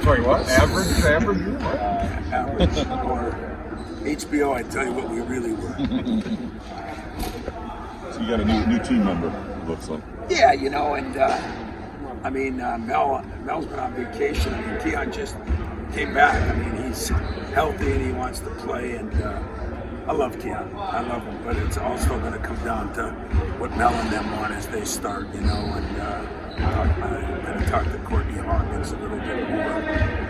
Sorry, what? Average? What? Average. Or HBO, I tell you what we really were. So you got a new team member, it looks like. Yeah, you know, and Mel's been on vacation. I mean, Keon just came back. I mean, he's healthy and he wants to play, and I love Keon. I love him, but it's also going to come down to what Mel and them want as they start, you know, and I'm going to talk to Courtney Hawkins a little bit more.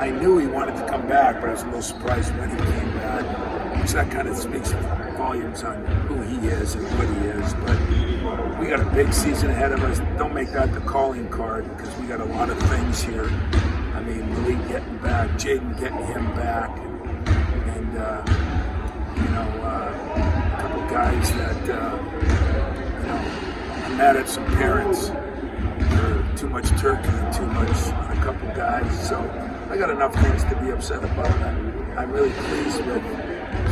I knew he wanted to come back, but I was a little surprised when he came back. So that kind of speaks volumes on who he is and what he is. But we got a big season ahead of us. Don't make that the calling card because we got a lot of things here. I mean, Malik getting back, Jaden getting him back, and a couple guys that, I'm mad at some parents for too much turkey and too much on a couple guys. So I got enough things to be upset about. I'm really pleased with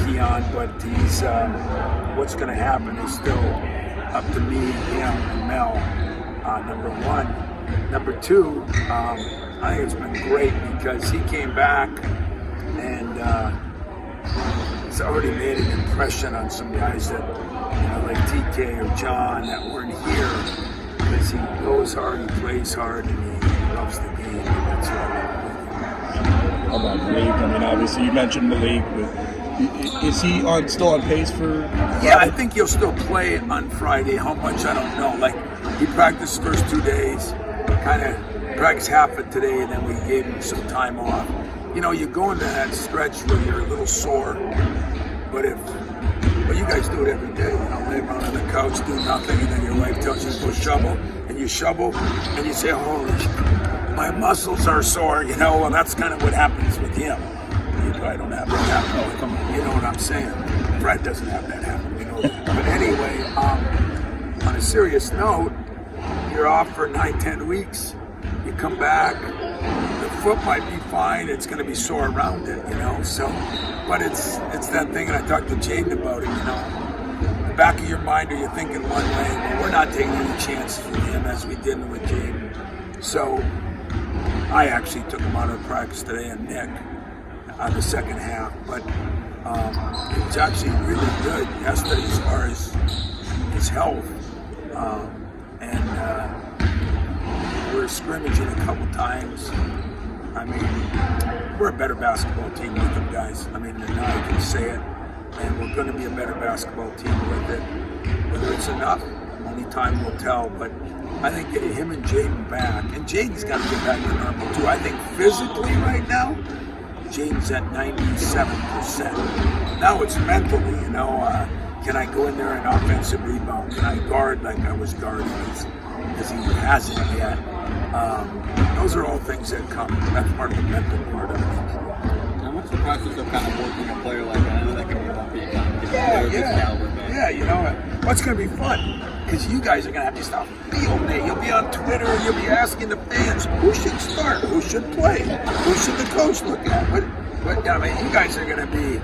Keon, but he's what's going to happen is still up to me, him, and Mel. Number one. Number two, I think it's been great because he came back and he's already made an impression on some guys that, like TK or John that weren't here because he goes hard, he plays hard, and he loves the game. And that's what I love. How about Malik? I mean, obviously you mentioned Malik, but is he still on pace for? Yeah, I think he'll still play on Friday. How much, I don't know. Like, he practiced the first 2 days, kind of practiced half of today, and then we gave him some time off. You know, you go into that stretch where you're a little sore, but you guys do it every day. Lay around on the couch, do nothing, and then your wife tells you to go shovel, and you shovel, and you say, holy shit, my muscles are sore, well, that's kind of what happens with him. You probably don't have that happen. Come on, you know what I'm saying? Fred doesn't have that happen, we know that. But anyway, on a serious note, you're off for 9-10 weeks. You come back, the foot might be fine. It's going to be sore around it, So, but it's that thing, and I talked to Jaden about it. The back of your mind, are you thinking one way? Well, we're not taking any chances with him as we did with Jaden. So, I actually took him out of practice today and Nick on the second half, but it was actually really good yesterday as far as his health. And we're scrimmaging a couple times. I mean, we're a better basketball team with them guys. I mean, now I can say it, and we're going to be a better basketball team with it. Whether it's enough, only time will tell, but I think getting him and Jaden back, and Jaden's got to get back to normal too. I think physically right now, Jaden's at 97%. Now it's mentally, can I go in there and offensive rebound? Can I guard like I was guarding? Because he hasn't yet. Those are all things that come. That's part of the mental part of it. How much the process of kind of working a player like that? I know that can be bumpy. What's going to be fun? Because you guys are going to have to stop field day. You'll be on Twitter. You'll be asking the fans who should start, who should play, who should the coach look at. But you guys are going to be.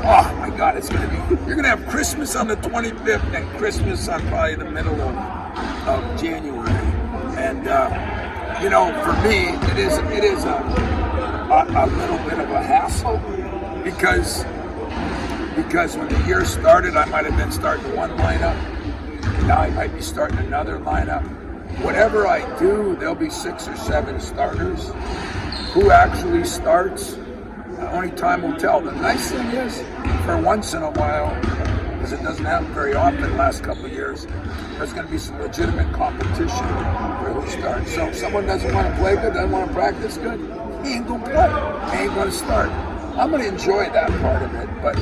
Oh my God, it's going to be. You're going to have Christmas on the 25th and Christmas on probably the middle of January. And for me, it is a little bit of a hassle because when the year started, I might have been starting one lineup. Now I might be starting another lineup. Whatever I do, there'll be 6 or 7 starters. Who actually starts? Only time will tell. The nice thing is, for once in a while, because it doesn't happen very often the last couple of years, there's going to be some legitimate competition for who starts. So if someone doesn't want to play good, doesn't want to practice good, he ain't going to play. He ain't going to start. I'm going to enjoy that part of it, but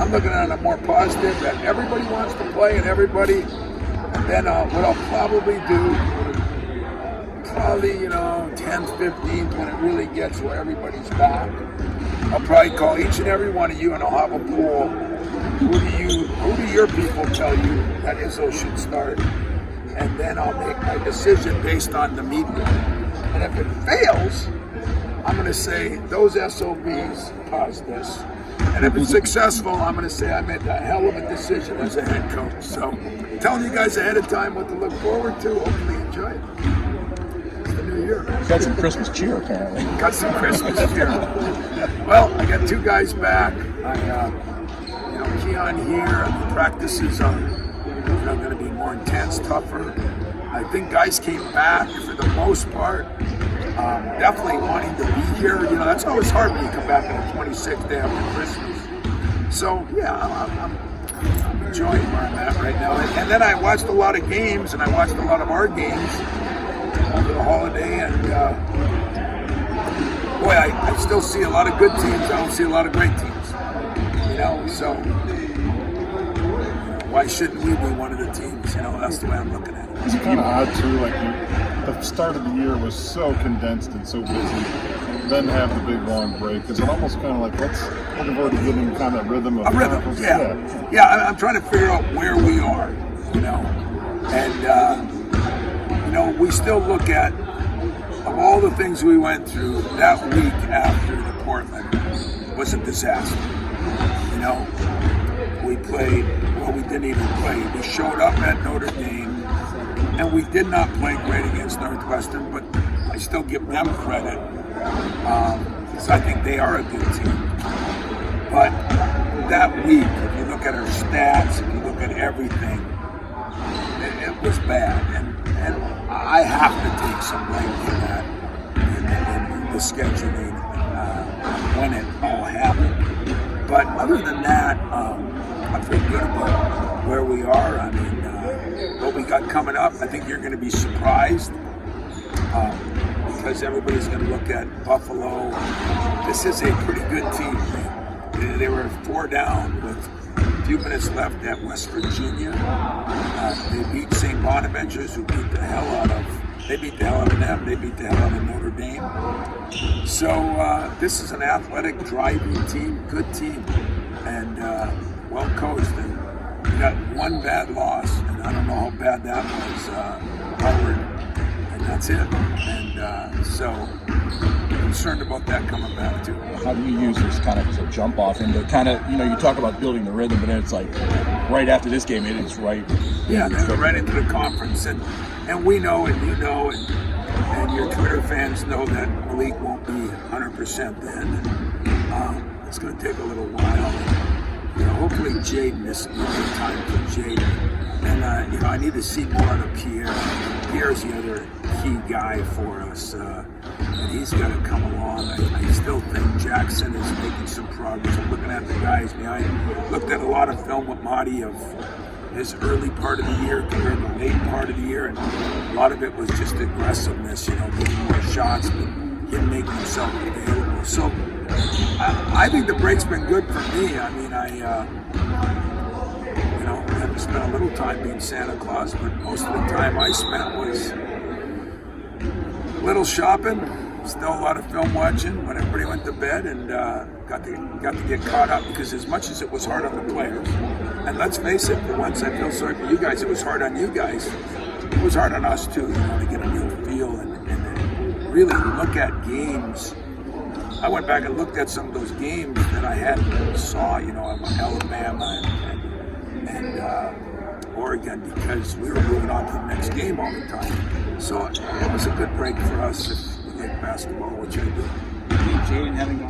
I'm looking at it more positive that everybody wants to play and everybody. And then what I'll probably do, 10th, 15th, when it really gets where everybody's back, I'll probably call each and every one of you and I'll have a poll. Who do your people tell you that Izzo should start? And then I'll make my decision based on the media. And if it fails, I'm going to say those SOBs caused this. And if it's successful, I'm going to say I made a hell of a decision as a head coach. So telling you guys ahead of time what to look forward to. Hopefully enjoy it. It's the new year. Got some Christmas cheer, apparently. Got some Christmas cheer. Well, I got 2 guys back. Keon here. Practices are going to be more intense, tougher. I think guys came back for the most part. Definitely wanting to be here. That's always hard when you come back on the 26th day after Christmas. So yeah, I'm enjoying where I'm at right now. And then I watched a lot of games, and I watched a lot of our games over the holiday, and boy, I still see a lot of good teams. I don't see a lot of great teams. So why shouldn't we be one of the teams? That's the way I'm looking at it. It's kind of odd too. Like the start of the year was so condensed and so busy. Then have the big long break. Is it almost kind of like looking forward to getting kind of rhythm of a rhythm? conference? Yeah. I'm trying to figure out where we are. And we still look at of all the things we went through that week after the Portland was a disaster. We played, we didn't even play. We showed up at Notre Dame, and we did not play great against Northwestern, but I still give them credit, because I think they are a good team. But that week, if you look at our stats, if you look at everything, it was bad. And I have to take some blame for that in the scheduling when it all happened. But other than that, I feel good about where we are. What we got coming up, I think you're going to be surprised because everybody's going to look at Buffalo. This is a pretty good team. They were 4 down with a few minutes left at West Virginia. They beat St. Bonaventure's, who beat the hell out of them. They beat the hell out of Notre Dame. So this is an athletic, driving team, good team, and well coached. And we got one bad loss, and I don't know how bad that was, Howard, and that's it. And so concerned about that coming back too. How do you use this kind of as a jump off into kind of, you talk about building the rhythm, but then it's like right after this game, it is right. Yeah, they're right into the conference, and we know, and you know, and your Twitter fans know that Malik won't be 100% then. And, it's going to take a little while. Hopefully Jaden, this is the time for Jaden. And I need to see more out of Pierre. Pierre's the other key guy for us, and he's got to come along. I still think Jackson is making some progress. I'm looking at the guys behind. Looked at a lot of film with Marty of his early part of the year compared to the late part of the year, and a lot of it was just aggressiveness, getting more shots, but him making himself available. So I think the break's been good for me. I haven't spent a little time being Santa Claus, but most of the time I spent was a little shopping, still a lot of film watching when everybody went to bed, and got to get caught up, because as much as it was hard on the players, and let's face it, for once I feel sorry for you guys, it was hard on you guys. It was hard on us too, to get a real feel and really look at games. I went back and looked at some of those games that I hadn't saw, Alabama and Oregon, because we were moving on to the next game all the time. So it was a good break for us if we like basketball, which I do. Jaden having